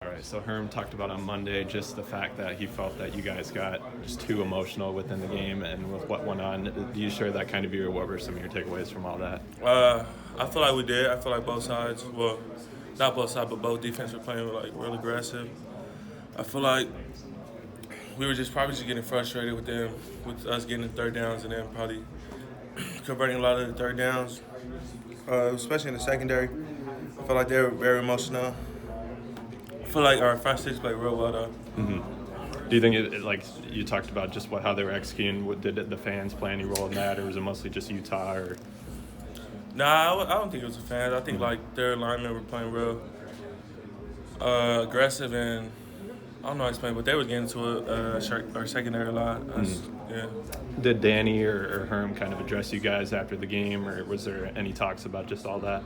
right, so Herm talked about on Monday just the fact that he felt that you guys got just too emotional within the game and with what went on. Do you share that kind of view, or what were some of your takeaways from all that? I feel like we did. I feel like both sides, well, not both sides, but both defense were playing like real aggressive. I feel like we were probably getting frustrated with them, with us getting the third downs and then probably converting a lot of the third downs, especially in the secondary. I feel like they were very emotional. I feel like our front six played real well though. Do you think like you talked about just how they were executing? Did the fans play any role in that, or was it mostly just Utah? Or Nah, I don't think it was the fans. I think like their linemen were playing real aggressive, and I don't know how to explain, but they were getting to our secondary a lot. Yeah. Did Danny or Herm kind of address you guys after the game, or was there any talks about just all that?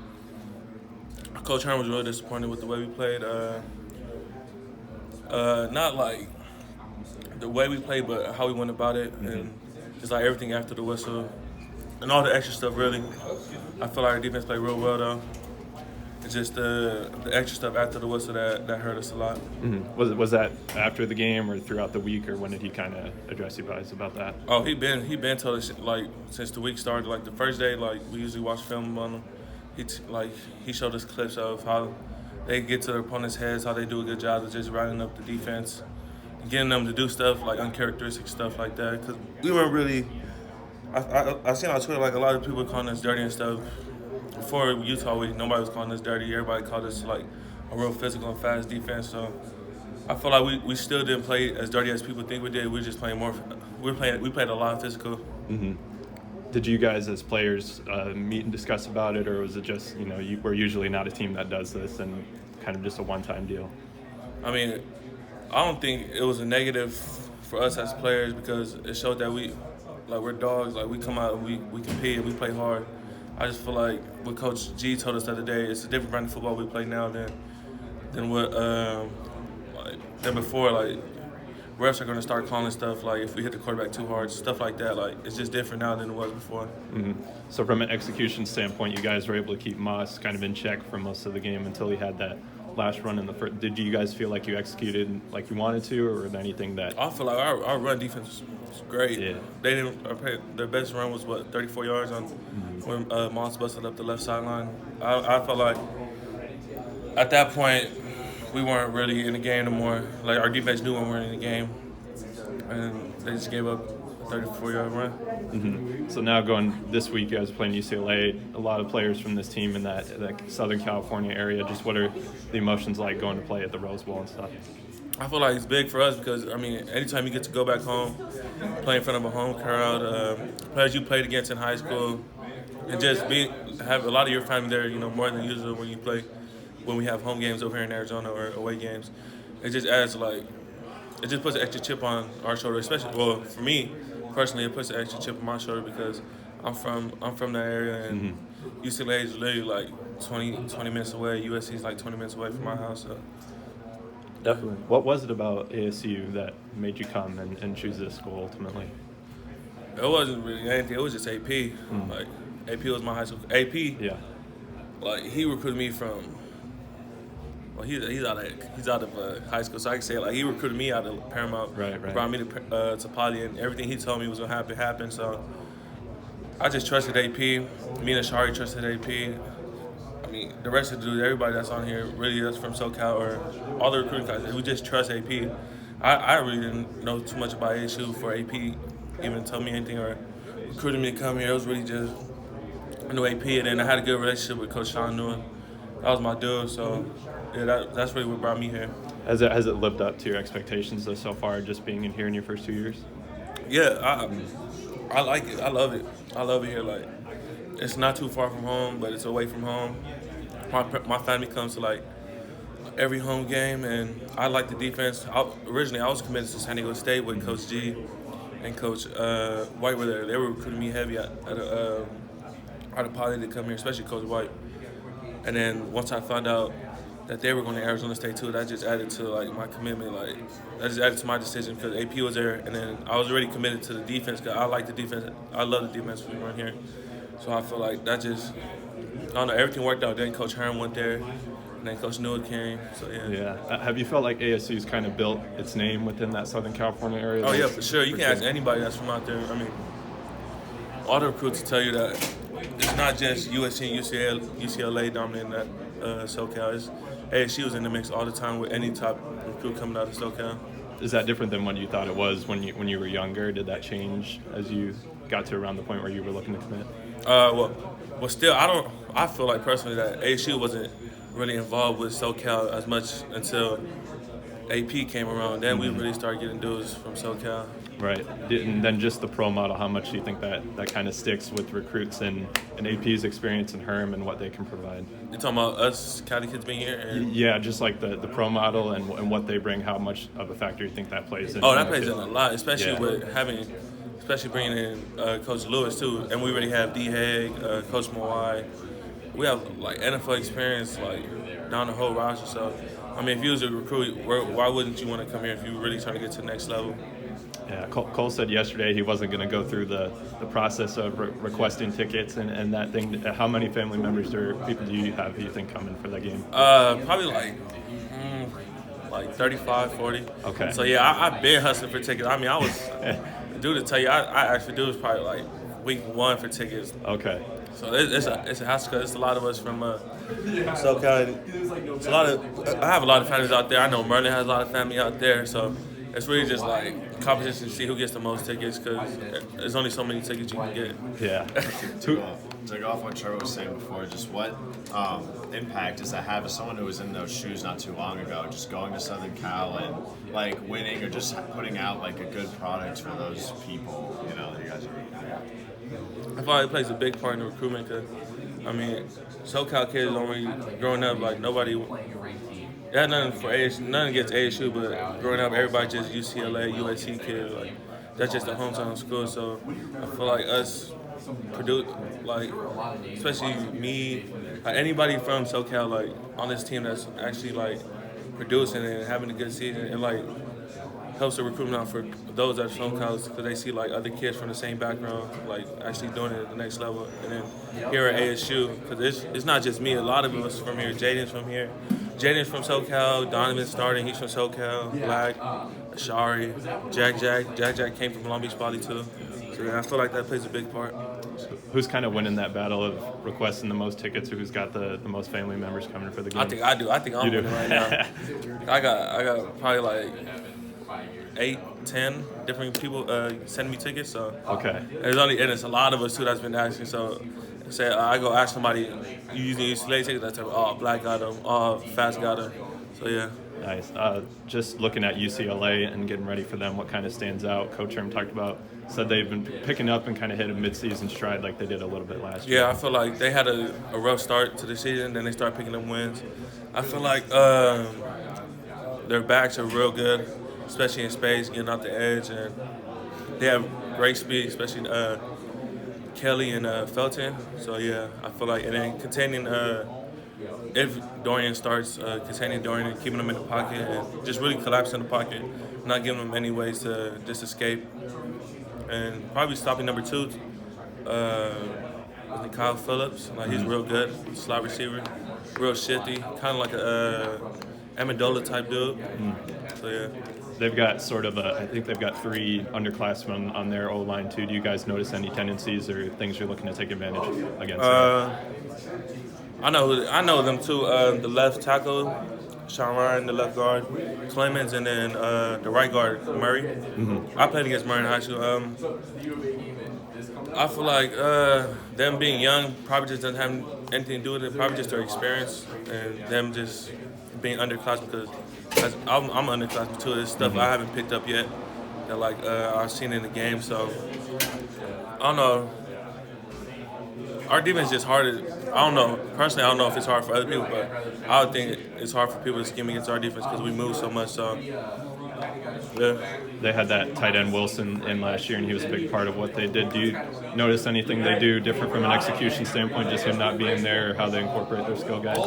Coach Herm was really disappointed with the way we played. Not like the way we played, but how we went about it, and just like everything after the whistle and all the extra stuff. Really, I feel like our defense played real well though. It's just the extra stuff after the whistle that hurt us a lot. Was that after the game or throughout the week, or when did he kind of address you guys about that? Oh, he been told us like since the week started. Like the first day, like we usually watch film on him. He showed us clips of how they get to their opponent's heads, how they do a good job of just riding up the defense, and getting them to do stuff like uncharacteristic stuff like that. Because we weren't really. I seen on Twitter like a lot of people calling us dirty and stuff. Before Utah week, nobody was calling us dirty. Everybody called us like a real physical and fast defense. So I feel like we still didn't play as dirty as people think we did. We were just playing more. We played a lot of physical. Did you guys as players meet and discuss about it, or was it just we're usually not a team that does this and kind of just a one-time deal? I mean, I don't think it was a negative for us as players because it showed that we're dogs. Like we come out and we compete and we play hard. I just feel like what Coach G told us the other day, it's a different brand of football we play now than what than before. Like refs are going to start calling stuff like if we hit the quarterback too hard, stuff like that. Like it's just different now than it was before. So from an execution standpoint, you guys were able to keep Moss kind of in check for most of the game until he had that last run in the first. Did you guys feel like you executed like you wanted to, or was there anything that? I feel like our run defense was great. Yeah. They didn't. Their best run was 34 yards on when Moss busted up the left sideline. I felt like at that point we weren't really in the game anymore. Like our defense knew when we were in the game, and they just gave up a 34-yard run. So now going this week, you guys are playing UCLA. A lot of players from this team in that Southern California area. Just what are the emotions like going to play at the Rose Bowl and stuff? I feel like it's big for us because, I mean, anytime you get to go back home, play in front of a home crowd, players you played against in high school, and just have a lot of your family there, more than usual when we have home games over here in Arizona or away games. It just adds it just puts an extra chip on our shoulder, especially, well, for me personally, it puts an extra chip on my shoulder because I'm from that area, and UCLA is literally like 20 minutes away. USC is like 20 minutes away from my house. So. Definitely. What was it about ASU that made you come and choose this school ultimately? It wasn't really anything. It was just AP. Like AP was my high school. AP. Yeah. Like he recruited me from. Well, he's out of high school, so I can say like he recruited me out of Paramount. Right. Brought me to Poly, and everything he told me was gonna happen. So I just trusted AP. Me and Ashari trusted AP. I mean, the rest of the dudes, everybody that's on here really is from SoCal or all the recruiting guys. We just trust AP. I really didn't know too much about ASU for AP even tell me anything or recruited me to come here. It was really just I knew AP, and then I had a good relationship with Coach Sean Newman. That was my dude, so yeah, that's really what brought me here. Has it lived up to your expectations though so far, just being in here in your first 2 years? Yeah, I like it. I love it. I love it here. Like, it's not too far from home, but it's away from home. My family comes to like every home game, and I like the defense. Originally, I was committed to San Diego State with Coach G and Coach White were there. They were recruiting me heavy out of Poly to come here, especially Coach White. And then once I found out that they were going to Arizona State too, that just added to like my commitment. Like that just added to my decision because AP was there, and then I was already committed to the defense because I like the defense. I love the defense we run here. So I feel like that just, I don't know, everything worked out. Then Coach Herm went there, And then Coach Newell came, so yeah. Yeah. Have you felt like ASU's kind of built its name within that Southern California area? Oh yeah, for sure. You can ask anybody that's from out there. I mean, all the recruits will tell you that it's not just USC and UCLA dominating that SoCal. It's ASU was in the mix all the time with any top recruit coming out of SoCal. Is that different than what you thought it was when you were younger? Did that change as you got to around the point where you were looking to commit? Well, still, I feel like personally that ASU wasn't really involved with SoCal as much until AP came around. Then we really started getting dudes from SoCal. Right. And then just the pro model, how much do you think that kind of sticks with recruits and AP's experience and Herm and what they can provide? You're talking about us Cali kids being here? Yeah, just like the pro model and what they bring, how much of a factor you think that plays in? Oh, that plays in a lot, especially especially bringing in Coach Lewis too. And we already have D. Haig, Coach Mawai. We have like NFL experience like down the whole roster. So, I mean, if you was a recruit, why wouldn't you want to come here if you were really trying to get to the next level? Yeah, Cole said yesterday he wasn't going to go through the process of requesting tickets and that thing. How many family members or people do you have, you think, coming for that game? Probably like 35, 40. Okay. So, yeah, I've been hustling for tickets. I mean, I was, dude, to tell you, I actually do was probably like week 1 for tickets. Okay. So it's a hassle because it's a lot of us from SoCal. It's I have a lot of families out there. I know Merlin has a lot of family out there. So it's really just like competition to see who gets the most tickets because there's only so many tickets you can get. Yeah. To go off what Trevor was saying before, just what impact does that have as someone who was in those shoes not too long ago, just going to Southern Cal and like winning or just putting out like a good product for those people, you know, that you guys are. I feel like it plays a big part in the recruitment because, I mean, SoCal kids already growing up, like nobody, they had nothing for ASU, nothing against ASU, but growing up, everybody just UCLA, USC kids, like that's just the hometown school. So I feel like us produce, like, especially me, like anybody from SoCal, like on this team that's actually like producing and having a good season, and like helps the recruitment out for those that are from college because they see like other kids from the same background like actually doing it at the next level. And then here at ASU, because it's not just me, a lot of us from here. Jaden's from here. Jaden's from SoCal. Donovan's starting, he's from SoCal. Black, Ashari, Jack came from Long Beach Poly too. So yeah, I feel like that plays a big part. So who's kind of winning that battle of requesting the most tickets, or who's got the most family members coming for the game? I think I do. I think I'm winning right now. I got probably like 8, 10 different people sending me tickets. So okay, and it's a lot of us too that's been asking. So say I go ask somebody, you using UCLA tickets? That's Black got them, Fast got them. So yeah. Nice. Just looking at UCLA and getting ready for them, what kind of stands out? Coach Herm talked about, said they've been picking up and kind of hit a mid-season stride like they did a little bit last year. Yeah, I feel like they had a rough start to the season, then they started picking up wins. I feel like their backs are real good, especially in space, getting out the edge, and they have great speed, especially Kelly and Felton. So yeah, I feel like, and then containing if Dorian starts containing Dorian and keeping him in the pocket and just really collapsing the pocket, not giving him any ways to just escape. And probably stopping number 2, I think Kyle Phillips. Like he's real good, slot receiver, real shifty, kind of like a Amendola type dude. So yeah. They've got sort of I think they've got 3 underclassmen on their O-line too. Do you guys notice any tendencies or things you're looking to take advantage against? I know them too. The left tackle, Sean Ryan, the left guard, Clemens, and then the right guard, Murray. Mm-hmm. I played against Murray in high school. I feel like them being young probably just doesn't have anything to do with it. Probably just their experience and them just being underclassmen because I'm underclassmen too. There's stuff I haven't picked up yet that like I've seen in the game. So I don't know. Our defense is just hard. I don't know. Personally, I don't know if it's hard for other people, but I would think it's hard for people to scheme against our defense because we move so much. So, yeah. They had that tight end Wilson in last year, and he was a big part of what they did. Do you notice anything they do different from an execution standpoint, just him not being there, or how they incorporate their skill guys?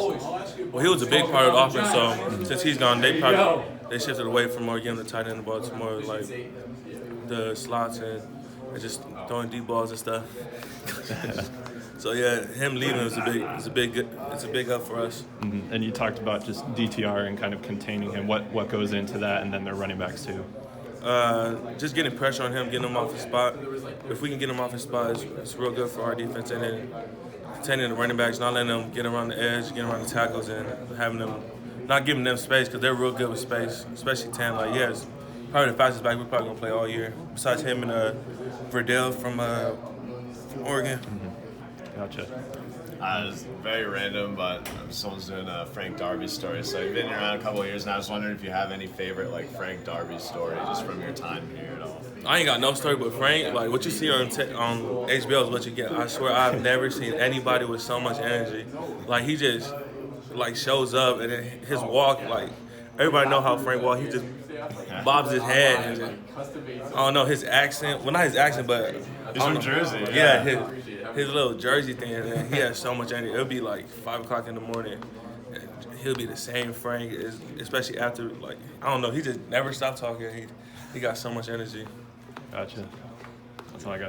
Well, he was a big part of the offense. So since he's gone, they shifted away from more giving the tight end the ball to more like the slots and just throwing deep balls and stuff. So yeah, him leaving is a big up for us. Mm-hmm. And you talked about just DTR and kind of containing him. What goes into that, and then their running backs too. Just getting pressure on him, getting him off his spot. If we can get him off his spot, it's real good for our defense. And then containing the running backs, not letting them get around the edge, getting around the tackles, and having them, not giving them space because they're real good with space, especially Tan. Like, yes, probably the fastest back we're probably gonna play all year. Besides him and Verdell from Oregon. Mm-hmm. Gotcha. It's very random, but someone's doing a Frank Darby story. So you've been around a couple of years now. I was wondering if you have any favorite like Frank Darby story just from your time here at all. I ain't got no story but Frank. Like what you see on HBO is what you get. I swear I've never seen anybody with so much energy. Like he just like shows up and then his walk, like everybody know how Frank walk. He just bobs his head and I don't know his accent. Well, not his accent, but He's from Jersey. Yeah, his little Jersey thing. And he has so much energy. It'll be like 5 o'clock in the morning. And he'll be the same Frank, especially after like I don't know. He just never stopped talking. He got so much energy. Gotcha. That's all I got.